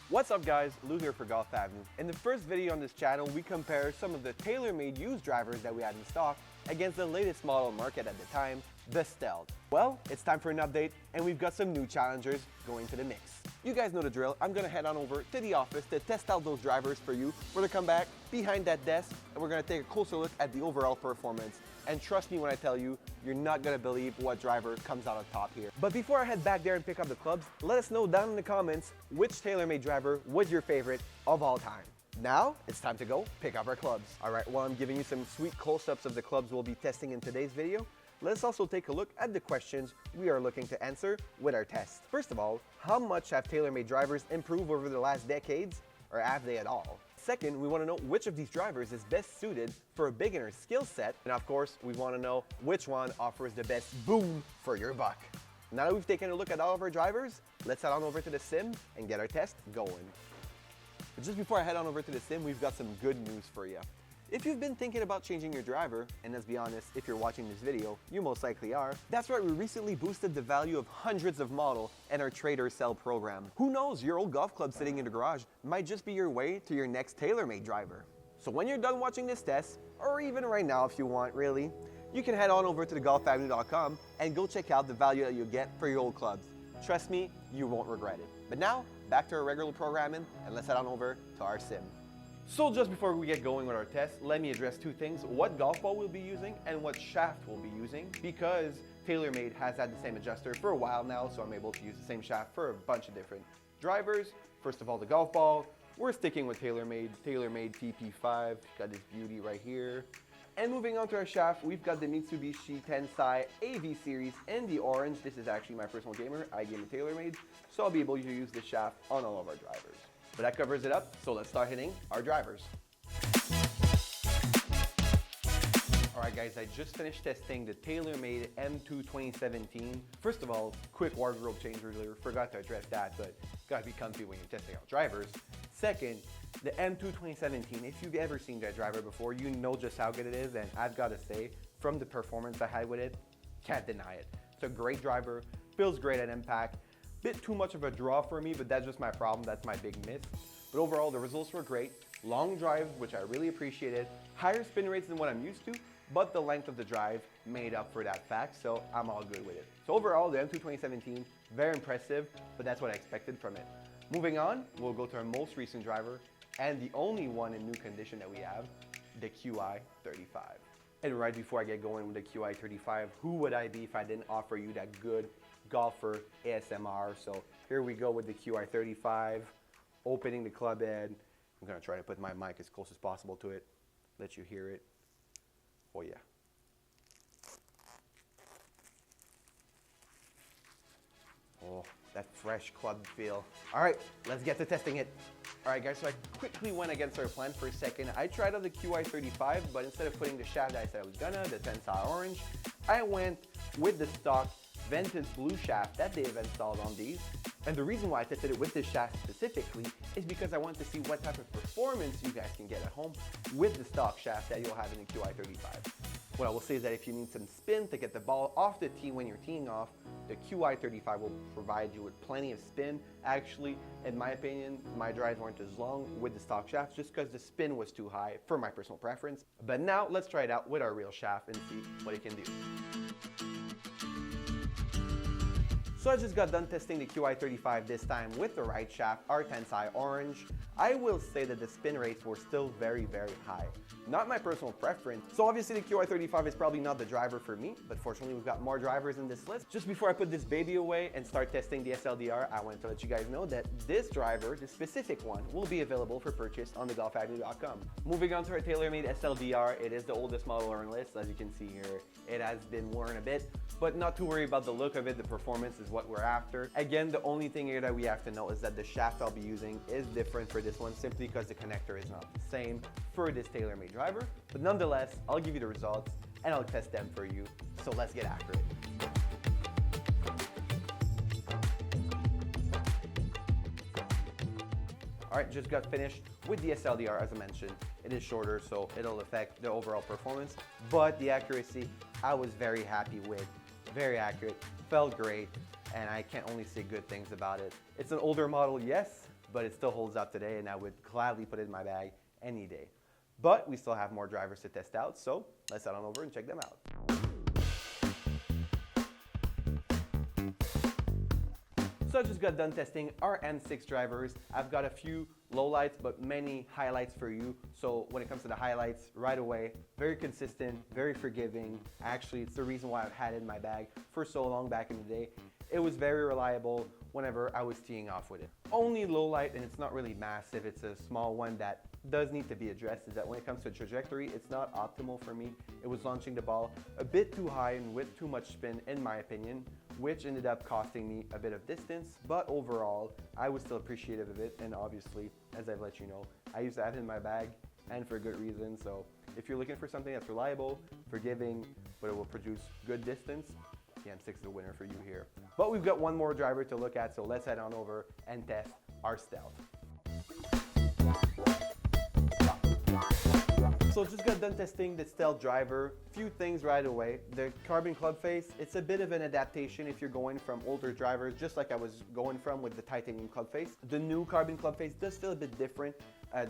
What's up guys, Lou here for Golf Avenue. In the first video on this channel, we compare some of the TaylorMade used drivers that we had in stock against the latest model market at the time, the Stealth. Well, it's time for an update and we've got some new challengers going to the mix. You guys know the drill. I'm gonna head on over to the office to test out those drivers for you. We're gonna come back behind that desk and we're gonna take a closer look at the overall performance. And trust me when I tell you, you're not gonna believe what driver comes out on top here. But before I head back there and pick up the clubs, let us know down in the comments which TaylorMade driver was your favorite of all time. Now, it's time to go pick up our clubs. All right, while I'm giving you some sweet close-ups of the clubs we'll be testing in today's video, let's also take a look at the questions we are looking to answer with our test. First of all, how much have TaylorMade drivers improved over the last decades, or have they at all? Second, we want to know which of these drivers is best suited for a beginner's skill set. And of course, we want to know which one offers the best boom for your buck. Now that we've taken a look at all of our drivers, let's head on over to the sim and get our test going. But just before I head on over to the sim, we've got some good news for you. If you've been thinking about changing your driver, and let's be honest, if you're watching this video, you most likely are, that's right, we recently boosted the value of hundreds of models in our trade or sell program. Who knows, your old golf club sitting in the garage might just be your way to your next TaylorMade driver. So when you're done watching this test, or even right now if you want, really, you can head on over to thegolfavenue.com and go check out the value that you'll get for your old clubs. Trust me, you won't regret it. But now, back to our regular programming, and let's head on over to our sim. So just before we get going with our test, let me address two things: what golf ball we'll be using and what shaft we'll be using, because TaylorMade has had the same adjuster for a while now, so I'm able to use the same shaft for a bunch of different drivers. First of all, the golf ball, we're sticking with TaylorMade TP5, got this beauty right here. And moving on to our shaft, we've got the Mitsubishi Tensai AV Series in the orange. This is actually my personal gamer, I game with TaylorMade, so I'll be able to use this shaft on all of our drivers. But that covers it up, so let's start hitting our drivers. All right guys, I just finished testing the TaylorMade M2 2017. First of all, quick wardrobe change earlier, forgot to address that, but gotta be comfy when you're testing out drivers. Second, the M2 2017, if you've ever seen that driver before, you know just how good it is, and I've gotta say, from the performance I had with it, can't deny it. It's a great driver, feels great at impact. Bit too much of a draw for me, but that's just my problem, that's my big miss. But overall, the results were great. Long drive, which I really appreciated. Higher spin rates than what I'm used to, but the length of the drive made up for that fact, so I'm all good with it. So overall, the M2 2017, very impressive, but that's what I expected from it. Moving on, we'll go to our most recent driver, and the only one in new condition that we have, the QI35. And right before I get going with the QI35, who would I be if I didn't offer you that good golfer ASMR? So here we go with the QI35, opening the club head. I'm gonna try to put my mic as close as possible to it, let you hear it. Oh yeah. Oh, that fresh club feel. All right, let's get to testing it. All right guys, so I quickly went against our plan for a second. I tried out the QI35, but instead of putting the shaft that I said I was gonna, the Tensai orange, I went with the stock vintage blue shaft that they've installed on these. And the reason why I tested it with this shaft specifically is because I wanted to see what type of performance you guys can get at home with the stock shaft that you'll have in the QI35. What I will say is that if you need some spin to get the ball off the tee when you're teeing off, the QI35 will provide you with plenty of spin. Actually, in my opinion, my drives weren't as long with the stock shaft just because the spin was too high for my personal preference. But now let's try it out with our real shaft and see what it can do. So I just got done testing the QI35 this time with the right shaft, our Tensai orange. I will say that the spin rates were still very, very high. Not my personal preference. So obviously the QI35 is probably not the driver for me, but fortunately we've got more drivers in this list. Just before I put this baby away and start testing the SLDR, I wanted to let you guys know that this driver, this specific one, will be available for purchase on thegolfavenue.com. Moving on to our TaylorMade SLDR, it is the oldest model on our list. As you can see here, it has been worn a bit, but not to worry about the look of it, the performance is what we're after. Again, the only thing here that we have to know is that the shaft I'll be using is different for this one simply because the connector is not the same for this TaylorMade driver. But nonetheless, I'll give you the results and I'll test them for you. So let's get after it. All right, just got finished with the SLDR. As I mentioned, it is shorter, so it'll affect the overall performance, but the accuracy, I was very happy with. Very accurate, felt great, and I can't only say good things about it. It's an older model, yes, but it still holds up today, and I would gladly put it in my bag any day. But we still have more drivers to test out, so let's head on over and check them out. So I just got done testing our M6 drivers. I've got a few lowlights, but many highlights for you. So when it comes to the highlights, right away, very consistent, very forgiving. Actually, it's the reason why I've had it in my bag for so long back in the day. It was very reliable whenever I was teeing off with it. Only lowlight, and it's not really massive, it's a small one that does need to be addressed, is that when it comes to trajectory, it's not optimal for me. It was launching the ball a bit too high and with too much spin, in my opinion, which ended up costing me a bit of distance, but overall, I was still appreciative of it, and obviously, as I've let you know, I used to have it in my bag, and for good reason. So if you're looking for something that's reliable, forgiving, but it will produce good distance, the M6 is the winner for you here. But we've got one more driver to look at, so let's head on over and test our Stealth. So just got done testing the Stealth driver. Few things right away. The carbon club face, it's a bit of an adaptation if you're going from older drivers, just like I was going from with the titanium club face. The new carbon club face does feel a bit different.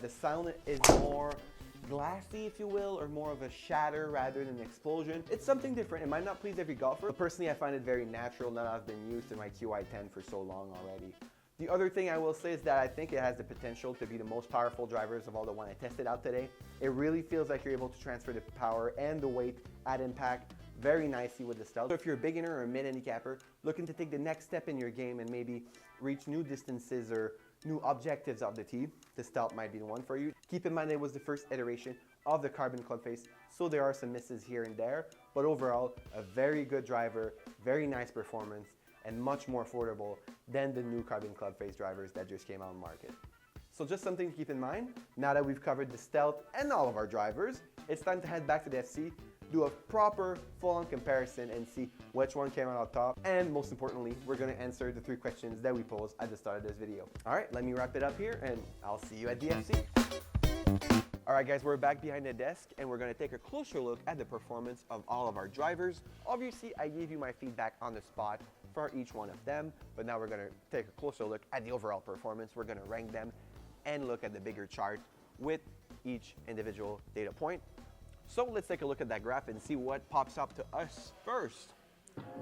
The sound is more glassy, if you will, or more of a shatter rather than an explosion. It's something different. It might not please every golfer, but personally I find it very natural now that I've been used to my QI10 for so long already. The other thing I will say is that I think it has the potential to be the most powerful drivers of all the one I tested out today. It really feels like you're able to transfer the power and the weight at impact very nicely with the Stealth. So if you're a beginner or a mid-handicapper looking to take the next step in your game and maybe reach new distances or new objectives off the tee, the Stealth might be the one for you. Keep in mind it was the first iteration of the carbon club face, so there are some misses here and there, but overall a very good driver, very nice performance, and much more affordable than the new carbon club face drivers that just came out on the market. So just something to keep in mind. Now that we've covered the Stealth and all of our drivers, it's time to head back to the FC, do a proper full-on comparison and see which one came out on top. And most importantly, we're gonna answer the 3 questions that we posed at the start of this video. All right, let me wrap it up here and I'll see you at the FC. All right guys, we're back behind the desk and we're gonna take a closer look at the performance of all of our drivers. Obviously, I gave you my feedback on the spot for each one of them, but now we're gonna take a closer look at the overall performance. We're gonna rank them and look at the bigger chart with each individual data point. So let's take a look at that graph and see what pops up to us first.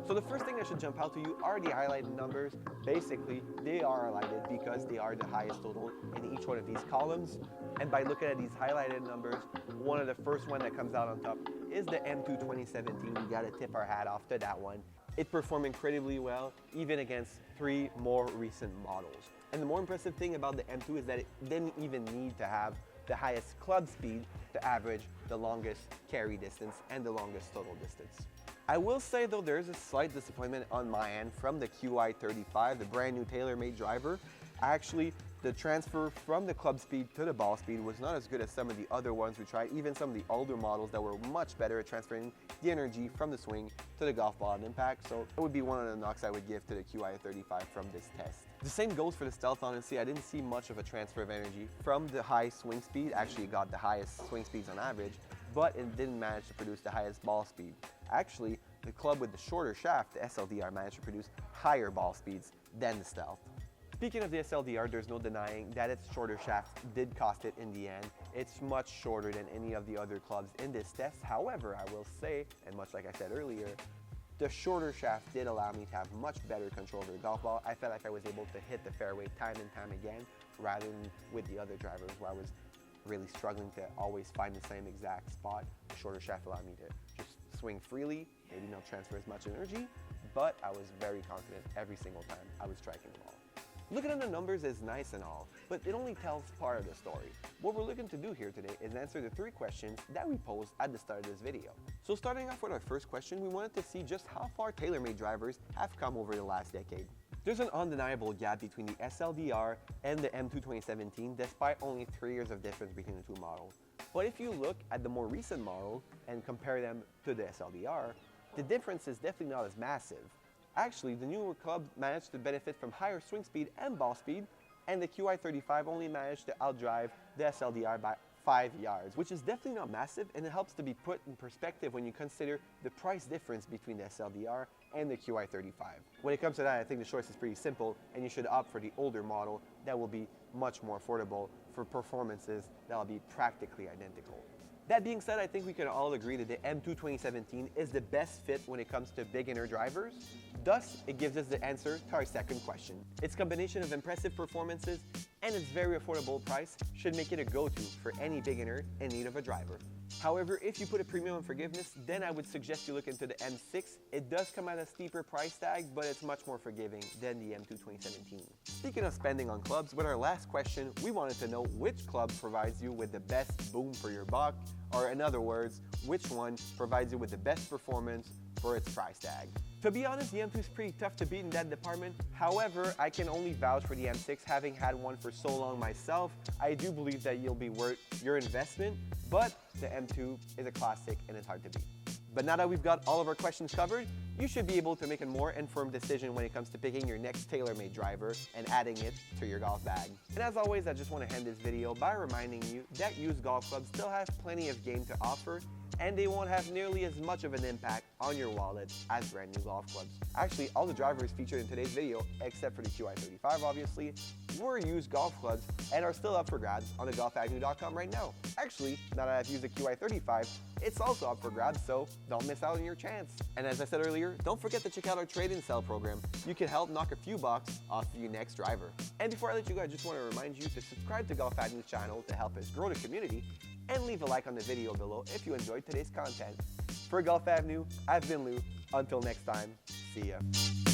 So the first thing that should jump out to you are the highlighted numbers. Basically, they are highlighted because they are the highest total in each one of these columns. And by looking at these highlighted numbers, one of the first one that comes out on top is the M2 2017. We gotta tip our hat off to that one. It performed incredibly well, even against 3 more recent models. And the more impressive thing about the M2 is that it didn't even need to have the highest club speed to average the longest carry distance and the longest total distance. I will say though, there's a slight disappointment on my end from the QI35, the brand new TaylorMade driver. Actually, the transfer from the club speed to the ball speed was not as good as some of the other ones we tried, even some of the older models that were much better at transferring the energy from the swing to the golf ball at impact. So it would be one of the knocks I would give to the QI35 from this test. The same goes for the Stealth, honestly. I didn't see much of a transfer of energy from the high swing speed. Actually, it got the highest swing speeds on average, but it didn't manage to produce the highest ball speed. Actually, the club with the shorter shaft, the SLDR, managed to produce higher ball speeds than the Stealth. Speaking of the SLDR, there's no denying that its shorter shaft did cost it in the end. It's much shorter than any of the other clubs in this test. However, I will say, and much like I said earlier, the shorter shaft did allow me to have much better control over the golf ball. I felt like I was able to hit the fairway time and time again, rather than with the other drivers where I was really struggling to always find the same exact spot. The shorter shaft allowed me to just swing freely, maybe not transfer as much energy, but I was very confident every single time I was striking the ball. Looking at the numbers is nice and all, but it only tells part of the story. What we're looking to do here today is answer the 3 questions that we posed at the start of this video. So starting off with our first question, we wanted to see just how far TaylorMade drivers have come over the last decade. There's an undeniable gap between the SLDR and the M2 2017, despite only 3 years of difference between the 2 models. But if you look at the more recent model and compare them to the SLDR, the difference is definitely not as massive. Actually, the newer club managed to benefit from higher swing speed and ball speed, and the QI35 only managed to outdrive the SLDR by 5 yards, which is definitely not massive, and it helps to be put in perspective when you consider the price difference between the SLDR and the QI35. When it comes to that, I think the choice is pretty simple, and you should opt for the older model that will be much more affordable for performances that will be practically identical. That being said, I think we can all agree that the M2 2017 is the best fit when it comes to beginner drivers. Thus, it gives us the answer to our second question. Its combination of impressive performances and its very affordable price should make it a go-to for any beginner in need of a driver. However, if you put a premium on forgiveness, then I would suggest you look into the M6. It does come at a steeper price tag, but it's much more forgiving than the M2 2017. Speaking of spending on clubs, with our last question, we wanted to know which club provides you with the best boom for your buck, or in other words, which one provides you with the best performance for its price tag. To be honest, the M2 is pretty tough to beat in that department. However, I can only vouch for the M6, having had one for so long myself. I do believe that you'll be worth your investment, but the M2 is a classic and it's hard to beat. But now that we've got all of our questions covered, you should be able to make a more informed decision when it comes to picking your next TaylorMade driver and adding it to your golf bag. And as always, I just want to end this video by reminding you that used golf clubs still have plenty of game to offer, and they won't have nearly as much of an impact on your wallet as brand new golf clubs. Actually, all the drivers featured in today's video, except for the QI35 obviously, were used golf clubs and are still up for grabs on the golfavenue.com right now. Actually, now that I've used the QI35, it's also up for grabs, so don't miss out on your chance. And as I said earlier, don't forget to check out our trade and sell program. You can help knock a few bucks off your next driver. And before I let you go, I just want to remind you to subscribe to Golf Avenue's channel to help us grow the community, and leave a like on the video below if you enjoyed today's content. For Golf Avenue, I've been Lou. Until next time, see ya.